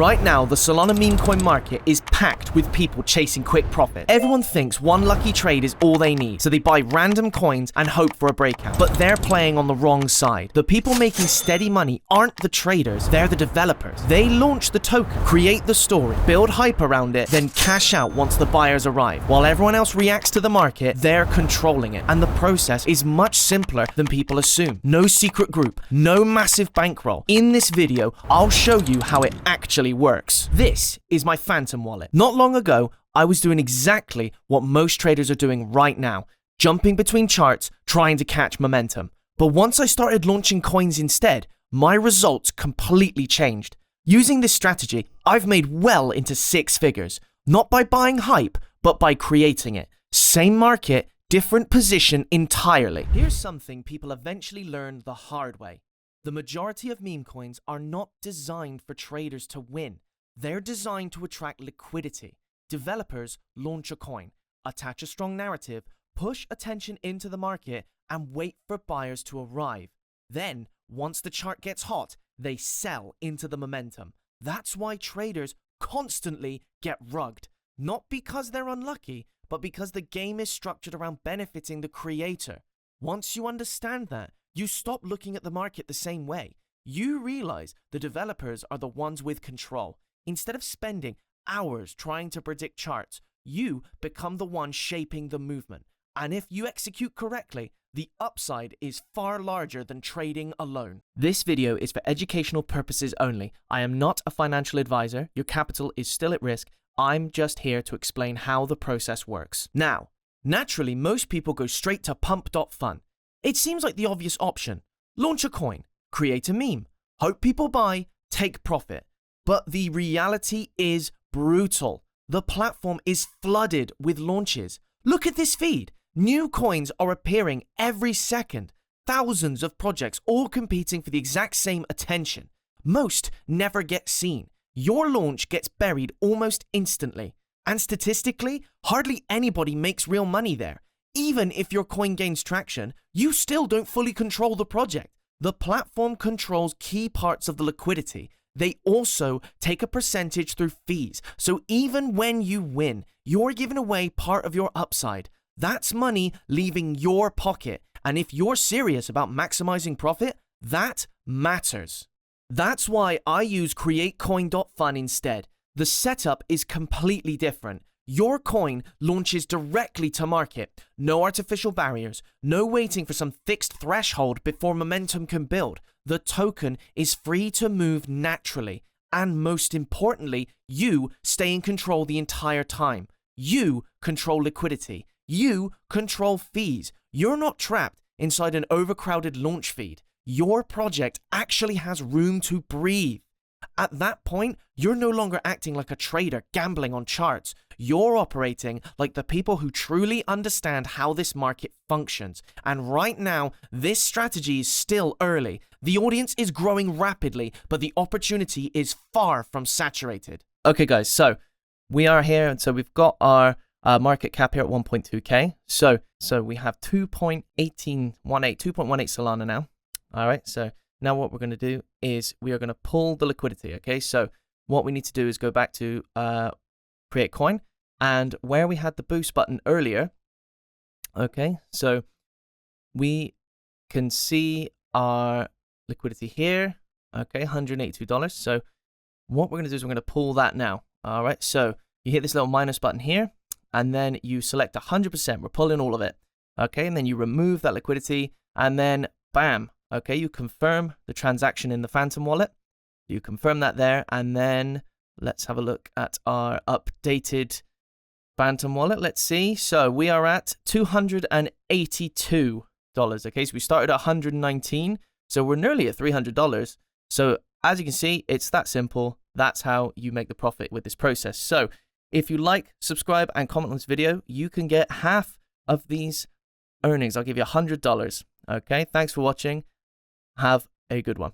Right now, the Solana meme coin market is packed with people chasing quick profit. Everyone thinks one lucky trade is all they need, so they buy random coins and hope for a breakout. But they're playing on the wrong side. The people making steady money aren't the traders, they're the developers. They launch the token, create the story, build hype around it, then cash out once the buyers arrive. While everyone else reacts to the market, they're controlling it. And the process is much simpler than people assume. No secret group, no massive bankroll. In this video, I'll show you how it actually works. This is my Phantom wallet. Not long ago, I was doing exactly what most traders are doing right now, jumping between charts, trying to catch momentum. But once I started launching coins instead, my results completely changed. Using this strategy, I've made well into 6 figures, not by buying hype, but by creating it. Same market, different position entirely. Here's something people eventually learned the hard way. The majority of meme coins are not designed for traders to win. They're designed to attract liquidity. Developers launch a coin, attach a strong narrative, push attention into the market, and wait for buyers to arrive. Then, once the chart gets hot, they sell into the momentum. That's why traders constantly get rugged. Not because they're unlucky, but because the game is structured around benefiting the creator. Once you understand that, you stop looking at the market the same way. You realize the developers are the ones with control. Instead of spending hours trying to predict charts, you become the one shaping the movement. And if you execute correctly, the upside is far larger than trading alone. This video is for educational purposes only. I am not a financial advisor. Your capital is still at risk. I'm just here to explain how the process works. Now, naturally, most people go straight to pump.fun. It seems like the obvious option. Launch a coin, create a meme, hope people buy, take profit. But the reality is brutal. The platform is flooded with launches. Look at this feed. New coins are appearing every second. Thousands of projects all competing for the exact same attention. Most never get seen. Your launch gets buried almost instantly. And statistically, hardly anybody makes real money there. Even if your coin gains traction, you still don't fully control the project. The platform controls key parts of the liquidity. They also take a percentage through fees. So even when you win, you're giving away part of your upside. That's money leaving your pocket. And if you're serious about maximizing profit, that matters. That's why I use createcoin.fun instead. The setup is completely different. Your coin launches directly to market. No artificial barriers, no waiting for some fixed threshold before momentum can build. The token is free to move naturally. And most importantly, you stay in control the entire time. You control liquidity. You control fees. You're not trapped inside an overcrowded launch feed. Your project actually has room to breathe. At that point, you're no longer acting like a trader gambling on charts. You're operating like the people who truly understand how this market functions. And right now, this strategy is still early. The audience is growing rapidly, but the opportunity is far from saturated. Okay, guys, so we are here, and so we've got our market cap here at 1.2k. So we have 2.1818 Solana now. All right, so now what we're going to do is we are going to pull the liquidity, okay? So what we need to do is go back to create coin, and where we had the boost button earlier, okay? So we can see our liquidity here, okay, $182. So what we're going to do is we're going to pull that now, all right? So you hit this little minus button here, and then you select 100%. We're pulling all of it, okay? And then you remove that liquidity, and then bam. Okay, you confirm the transaction in the Phantom wallet. You confirm that there, and then let's have a look at our updated Phantom wallet. Let's see. So we are at $282. Okay, so we started at $119, so we're nearly at $300. So as you can see, it's that simple. That's how you make the profit with this process. So if you like, subscribe, and comment on this video, you can get half of these earnings. I'll give you $100. Okay, thanks for watching. Have a good one.